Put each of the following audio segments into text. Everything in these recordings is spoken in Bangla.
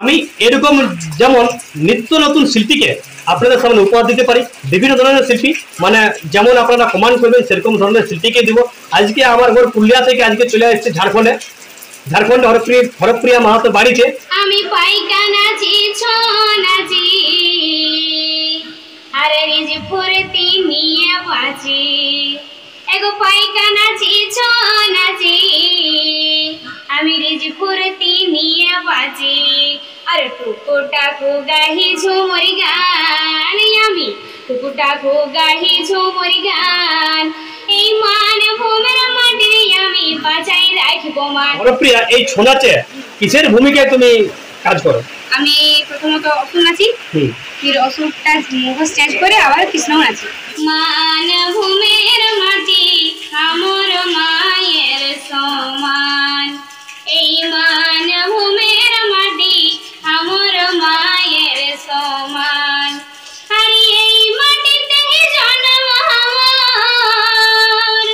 আমি এরকম যেমন নিত্য নতুন শিল্পীকে আপনাদের সামনে উপহার দিতে পারি, বিভিন্ন ধরনের শিল্পী, মানে যেমন আপনারা কমান্ড করবেন সেরকম ধরনের শিল্পীকে দিব। আজকে আমার ঘর পুরুলিয়া থেকে আজকে চলে আসছে ঝাড়খণ্ডে হরপ্রিয়া মাহাতো বাড়িতে। আমি পাইকা নাচি নাচি আরে রিজ ফুরতি নিয়ে বাঁচি, এগো পাইকা নাচি নাচি আমি রিজ ফুরতি নিয়ে বাঁচি। আরে টুকুটাকু গাহি ঝুমরি গান, আমি টুকুটাকু গাহি ঝুমরি গান, এই মান ভূমের মাটি আমি বাঁচাই রাখব মান। হরপ্রিয়া, এই ছৌ নাচে কিসের ভূমিকায় তুমি কাজ করো? আমি প্রথমত অসুর নাচি, ফির অসুরটা মুখোশ চেঞ্জ করে আবার কৃষ্ণ নাচি। মান ভূমের মাটি আমার মায়ের সমান, এই মান ভূমের মাটি আমার মায়ের সমান, আর এই মাটিতে জন্ম আমার,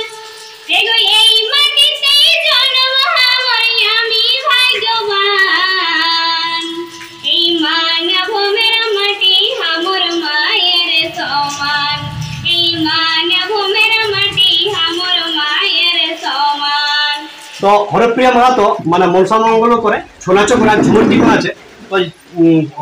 দেখো এই মাটিতে জন্ম আমার, আমি ভাগ্যবান, এই মান ভূমের মাটি আমার মায়ের সমান, এই মান ভূমের মাটি আমার মায়ের সমান। তো হরপ্রিয়া মাহাতো মানে মনসা মঙ্গল করে ছৌ নাচও করে, ঝুমুর টিকন আছে। তো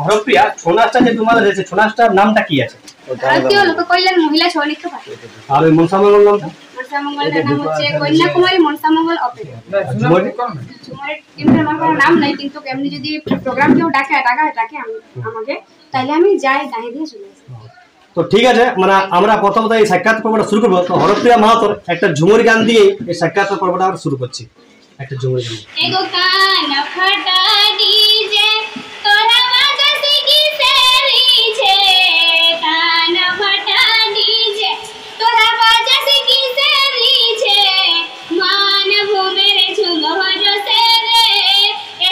হরপ্রিয়া, ছৌ নাচটা যে তোমাদের আছে, ছৌ নাচটার নামটা কি আছে? ভারতীয় লোককল্যাণ মহিলা ছৌ নৃত্য পার্টি। আর ওই মনসা মঙ্গল নামটা? মনসা মঙ্গলের নাম হচ্ছে কন্যাকুমারী মনসা মঙ্গল অপেরা। ঝুমুরের টিমের আমার কোনো নাম নাই, কিন্তু এমনি যদি প্রোগ্রাম কেউ ডাকে আমাকে, তাহলে আমি যাই, গায়ে দিয়ে চলে আসি। তো ঠিক আছে, মানে আমরা প্রথমত এই সাক্ষাৎ পর্বটা শুরু করবো। তো হরপ্রিয়া মাহাতোর একটা ঝুমুর গান দিয়ে এই সাক্ষাৎ পর্বটা আমরা শুরু করছি। একটা ঝুমুর গান। এগো কান ফাটা ডিজে তোরা বাজাসি কি সেরিছে, কান ফাটা ডিজে তোরা বাজাসি কি সেরিছে, মান ভূমের ঝুমর সেরে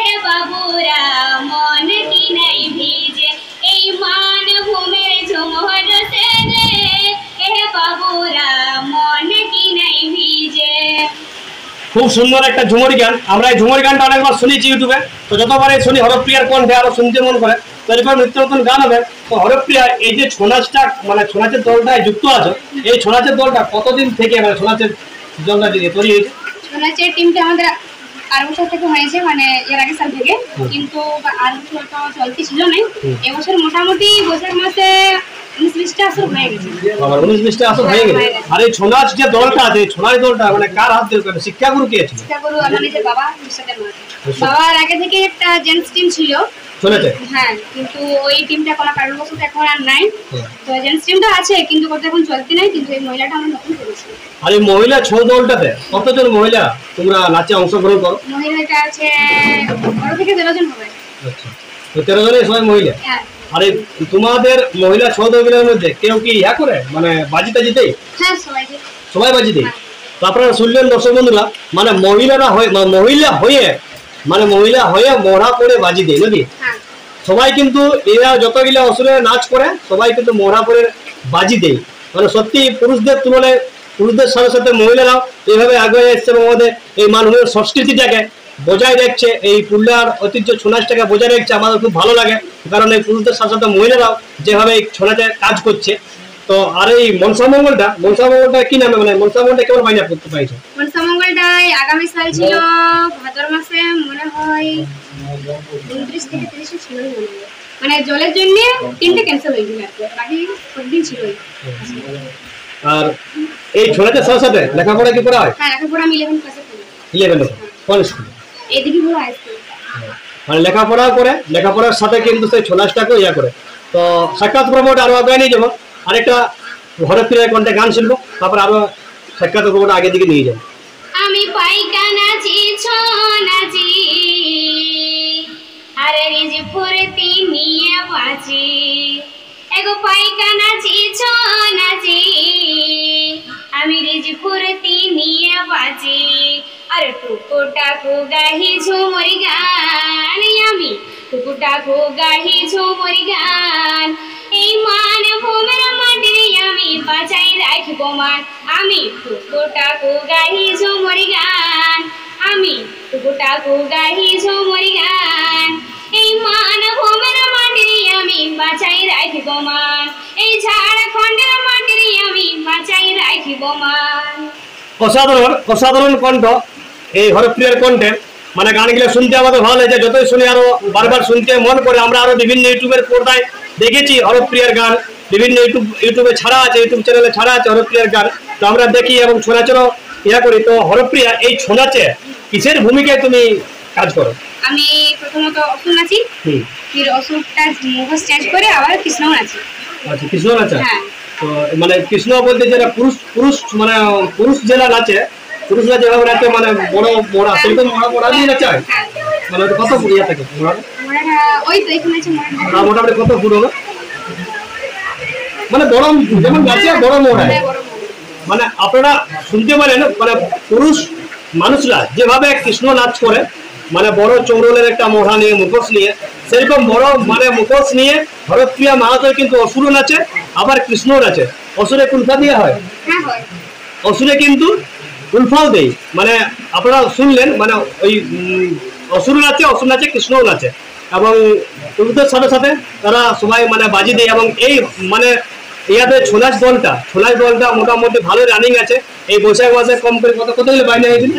এ বাবুরা মন কি নাই ভিজে, এই মান ভূমের ঝুমর সেরে এ বাবুরা মন কি নাই ভিজে। খুব সুন্দর একটা ঝুমুর গান। আমরা এই ঝুমুর গানটা অনেকবার শুনেছি ইউটিউবে, তো যতবারই শুনি হরপ্রিয়ার কণ্ঠে আরো শুনতে মন করে। তো এরকম নিত্য নতুন গান হবে। তো হরপ্রিয়া, এই যে ছৌ নাচটা মানে ছৌ নাচের দলটায় যুক্ত আছে, এই ছৌ নাচের দলটা কতদিন থেকে মানে ছৌ নাচের দলটা তৈরি হয়েছে? ছৌ নাচের টিমটা আমাদের 8 বছর থেকে হয়েছে, মানে এর আগের সাল থেকে, কিন্তু 8 বছর তো চলতি ছিল না। এবছর মোটামুটি বছর মাসে 19-20টা আসর হয়ে গেছে। 19-20টা আসর হয়ে গেছে। আর এই ছৌ নাচ যে দলটা আছে, ছৌ নাচ দলটা মানে কার হাত দিয়ে করে? শিক্ষাগুরু কে আছে? শিক্ষাগুরু আমার নিজের বাবা, বিশ্বদেব মাহাতো। বাবার আগে থেকে একটা জেন্টস টিম ছিল চলেছে, হ্যাঁ, কিন্তু ওই টিমটা কোনো কারণবশত এখন আর নাই। তো জেন্টস টিমটা আছে, কিন্তু কত এখন চলতে নাই, কিন্তু এই মহিলাটা আমরা নতুন করেছি। আর এই মহিলা ছৌ দলটাতে কতজন মহিলা তোমরা নাচে অংশগ্রহণ করো? মহিলাটা আছে 12 থেকে 13 জন হবে। আচ্ছা, তো 13 জনের সবাই মহিলা। হ্যাঁ। আর এই তোমাদের মহিলা ছৌ দলের মধ্যে কেউ কি ইয়া করে মানে বাজি টাজি দেয়? হ্যাঁ, সবাই বাজি দেয়। তো আপনারা শুনলেন দর্শক বন্ধুরা, মানে মহিলা হয়ে মরা পড়ে বাজি দেয় নাকি? সবাই কিন্তু এরা যতগুলা অসুরের নাচ করে সবাই কিন্তু মরা পড়ে বাজি দেয়। মানে সত্যি পুরুষদের তুলনায়, পুরুষদের সাথে সাথে মহিলারাও এইভাবে আগে এসছে এবং আমাদের এই মানবের সংস্কৃতিটাকে বজায় রাখছে, এই পুরুলিয়ার ঐতিহ্য ছৌ নাচটাকে বজায় রাখছে। আমাদের খুব ভালো লাগে, কারণ এই পুরুষদের সাথে সাথে মহিলারাও যেভাবে এই ছৌ নাচে কাজ করছে। তো আর এই মনসা মঙ্গলটা কি নামে, মানে মনসা মঙ্গলটা কেমন মাইনা করতে পারছে? মনসা মঙ্গলটা আগামী সাল ছিল ভাদ্র মাসে, মনে হয় 29 থেকে 30 ছিল, মানে জলের জন্য 3টে ক্যান্সেল হয়ে গেল, বাকি সবদিন ছিল। আর এই ছৌ নাচের সাথে সাথে লেখাপড়া কি করা হয়? হ্যাঁ, লেখাপড়া আমি 11 ক্লাসে পড়ি। 11 কোন স্কুলে? এদিকে পুরো হাই স্কুল। মানে লেখাপড়া করে, লেখাপড়ার সাথে কিন্তু সেই ছৌ নাচটাকে ইয়া করে। তো সাক্ষাৎ পর্বটা আরো আগে নিয়ে যাবো, আরেকটা হরপ্রিয়ার কণ্ঠে গান শুনবো, তারপর আরো সাক্ষাৎ পর্বটা আগে দিকে নিয়ে যাবো। আমি পাইকা নাচি নাচি আরে রিজ ফুরতি নিয়ে বাঁচি, এগো পাইকা নাচি নাচি আমি রিজ ফুরতি নিয়ে বাঁচি, আরে টুকুটাকু গাহি ঝুমরি গান, আমি টুকুটাকু গাহি ঝুমরি গান, এই মান ভূমের মাটি আমি বাঁচাই রাখব মান, আমি টুকুটাকু গাহি ঝুমরি গান, আমি টুকুটাকু গাহি ঝুমরি গান, এই মান বাঁচাই রাখিব মান এই ঝাড়খণ্ডের মাটির আমি বাঁচাই রাখিব মান। অসাধারণ কণ্ঠ এই হরপ্রিয়ার কণ্ঠে, মানে গানগুলো শুনতে আমাদের ভালো লাগছে, যতই শুনি আরো বারবার শুনতে মন করে। আমরা আরো বিভিন্ন ইউটিউবের পর্দায় দেখেছি হরপ্রিয়ার গান, বিভিন্ন ইউটিউবে ছাড়া আছে, ইউটিউব চ্যানেলে ছাড়া আছে হরপ্রিয়ার গান, তো আমরা দেখি এবং ছোনাচেরও ইয়া করি। তো হরপ্রিয়া এই ছোনাচে কিসের ভূমিকায় তুমি কাজ করো? আমি প্রথমত অসুর নাচি, ফির অসুরটা মুখোশ চেঞ্জ করে আবার কৃষ্ণ নাচি। আচ্ছা, কৃষ্ণ নাচা। হ্যাঁ, তো মানে কৃষ্ণ বলতে যেটা পুরুষ মানে পুরুষ যেটা নাচে, পুরুষরা যেভাবে নাচে মানে বড় মোড়া, সেরকম মোড়া দিয়ে নাচে, মানে কত ইয়া থাকে মোড়াটা ওই তো এখানে আছে মোড়াটা, মোটামুটি কত ফুট হবে? মানে বড় যেমন নাচে বড় মোড়া, মানে আপনারা শুনতে পারেন মানে পুরুষ মানুষরা যেভাবে কৃষ্ণ নাচ করে, মানে বড় চৌরলের একটা মোড়া নিয়ে মুখোশ নিয়ে, সেরকম বড় মানে মুখোশ নিয়ে হরপ্রিয়া মাহাতো কিন্তু অসুর নাচে আবার কৃষ্ণ নাচে। অসুরে কুলফা দিয়ে হয়, অসুরে কিন্তু উলফাও দেই, মানে আপনারা শুনলেন মানে ওই অসুর নাচে কৃষ্ণও নাচে, এবং পুরুষদের সাথে সাথে তারা সবাই মানে বাজি দেয়। এবং এই মানে ইয়াতে ছোলাচ দলটা মোটামুটি ভালো রানিং আছে। এই বৈশাখ মাসে কম করে কতগুলো বাইনা হয়েছিল?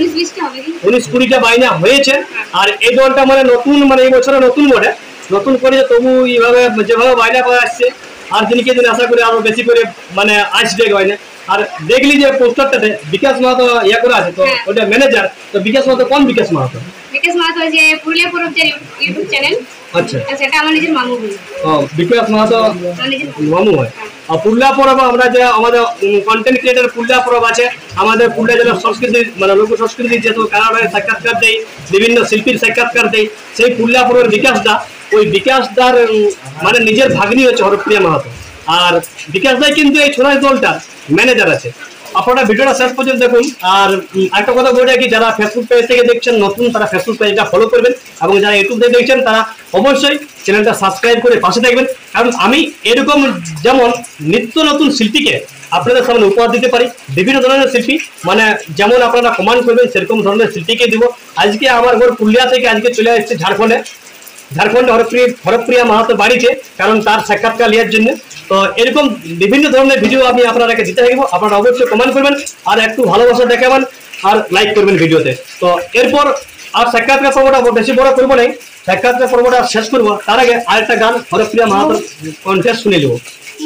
19-20টা বাইনা হয়েছে। আর এই দলটা মানে নতুন, মানে এই বছরে নতুন বটে, নতুন করে তবু এইভাবে যেভাবে বাইনা করে আসছে, আর দিনকে দিন আশা করি আরো বেশি করে মানে আসবে বাইনা। আর দেখলি যে পোস্টারটাতে বিকাশ মাহাতো ইয়া করে আছে, তো ওটা ম্যানেজার, তো বিকাশ মাহাতো কোন বিকাশ মাহাতো? বিকাশ মাহাতো যে পুরুলিয়া পূর্বের ইউটিউব চ্যানেল, আচ্ছা, সেটা আমার নিজের মামু হয়। ও, বিকাশ মাহাতো মামু হয়। আর পুরুলিয়া পরব আমরা যে আমাদের কন্টেন্ট ক্রিয়েটার পুরুলিয়া পরব আছে, আমাদের পুরুলিয়া জেলার সংস্কৃতি মানে লোক সংস্কৃতি যেহেতু কানাডায় সাক্ষাৎকার দেয়, বিভিন্ন শিল্পীর সাক্ষাৎকার দেয়, সেই পুরুলিয়া পরবের বিকাশদা, ওই বিকাশদার মানে নিজের ভাগ্নি হচ্ছে হরপ্রিয়া মাহাতো। আর বিকাশ দাই কিন্তু এই ছোড়াই দলটার ম্যানেজার আছে। আপনারা ভিডিওটা শেষ পর্যন্ত দেখুন। আর একটা কথা বলে রাখি, যারা ফেসবুক পেজ থেকে দেখছেন নতুন, তারা ফেসবুক পেজটা ফলো করবেন, এবং যারা ইউটিউব থেকে দেখছেন তারা অবশ্যই চ্যানেলটা সাবস্ক্রাইব করে পাশে থাকবেন। কারণ আমি এরকম যেমন নিত্য নতুন শিল্পীকে আপনাদের সামনে উপহার দিতে পারি, বিভিন্ন ধরনের শিল্পী, মানে যেমন আপনারা কমান্ড করবেন সেরকম ধরনের শিল্পীকে দিব। আজকে আমার ঘর পুরুলিয়া থেকে আজকে চলে আসছে ঝাড়খণ্ডে হরপ্রিয়া মাহাতো বাড়িতে, কারণ তার সাক্ষাৎকার নেওয়ার জন্য। তো এরকম বিভিন্ন ধরনের ভিডিও আমি আপনাদেরকে দিতে থাকবো, আপনারা অবশ্যই কমেন্ট করবেন আর একটু ভালোবাসা দেখাবেন আর লাইক করবেন ভিডিওতে। তো এরপর আর সাক্ষাৎকার পর্বটা বেশি বড় করবো নাই, সাক্ষাৎকার পর্বটা শেষ করবো, তার আগে আরেকটা গান হরপ্রিয়া মাহাতোর কণ্ঠে শুনে নেব।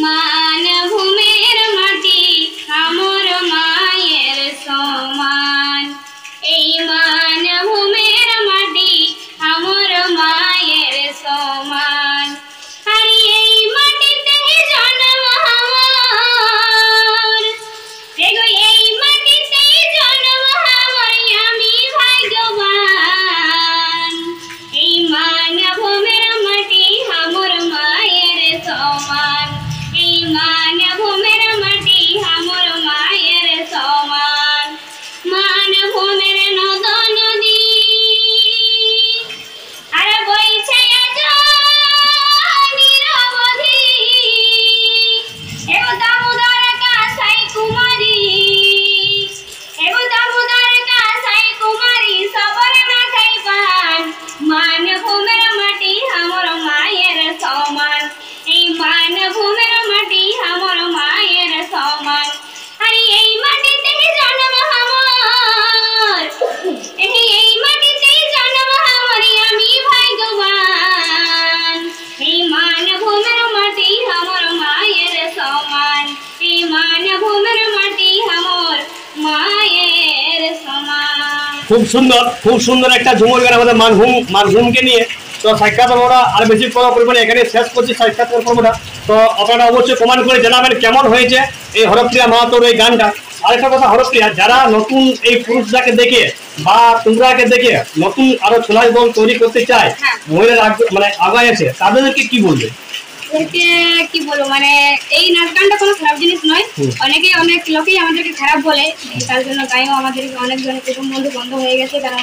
মানভূমের মাটি আমার মায়ের সমান, এই মানভূমের মাটি আমার মায়ের সমান, আর এই মাটিতে জন্ম আমার, এই মাটিতে জন্ম আমার, আমি ভাগ্যবান, এই মানভূমের মাটি আমার মায়ের সমান, এই মানভূমের মাটি আমার মায়ের সমান, মানভূমের নদ নদী আর বইছে আজ নিরবধি, এগো দামোদর কাঁসাই কুমারী, এগো দামোদর কাঁসাই কুমারী, সবর না খাই পান, মানভূমের মাটি আমার মায়ের সমান, এই মানভূমের মাটি আমার মায়ের সমান, আর এই মাটিতে জন্ম আমার, এই মাটিতে জন্ম আমার, আমি ভাগ্যবান, এই মানভূমের মাটি আমার মায়ের সমান, এই মানভূমের মাটি আমার মায়ের সমান। খুব সুন্দর একটা ঝুমুর গান আমাদের মানভূমকে নিয়ে। তো সাক্ষাৎকার পর্বটা আর বেশি করা করবেন, এখানে শেষ করছি সাক্ষাৎকার পর্বটা। তো আপনারা অবশ্যই কমেন্ট করে জানাবেন কেমন হয়েছে এই হরপ্রিয়া মাহাতোর এই গানটা। আরেকটা কথা, হরপ্রিয়া যারা নতুন এই পুরুষটাকে দেখে বা তোমরাকে দেখে নতুন আরো ছোলাই দল তৈরি করতে চায়, মহিলার মানে আগায় আছে, তাদেরকে কি বলবে? কি বলবো, মানে এই নাচ গানটা কোনো খারাপ জিনিস নয়, অনেক লোকেই আমাদেরকে খারাপ বলে, তার জন্য গায়েও আমাদের অনেক জনের কুটুম বন্ধু বন্ধ হয়ে গেছে, কারণ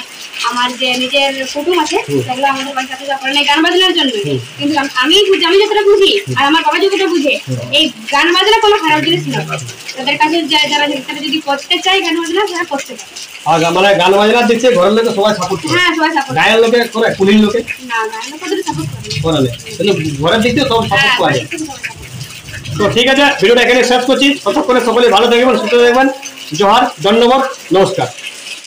আমার যে নিজের কুটুম আছে সেগুলো আমাদের বাড়ির সাথে করে নেই গান বাজনার জন্য। কিন্তু আমি যতটা বুঝি আর আমার বাবা যতটা বুঝে, এই গান বাজনা কোনো খারাপ জিনিস নয়, তাদের কাছে যারা যদি করতে চায় গান বাজনা তারা করতে পারে। মানে গান বাজনার দিক থেকে ঘরের লোকে সবাই সাপোর্ট করে? হ্যাঁ, সবাই সাপোর্ট। গায়ের লোকে করে, পুলিশ লোকে না, গায়ের লোকে সাপোর্ট করে না, কিন্তু ঘরের দিক থেকে সব অশোক পাহাড়ে। তো ঠিক আছে, ভিডিওটা এখানে শেষ করছি। ততক্ষণে সকলে ভালো থাকবেন, সুস্থ থাকবেন। জোহার, ধন্যবাদ, নমস্কার।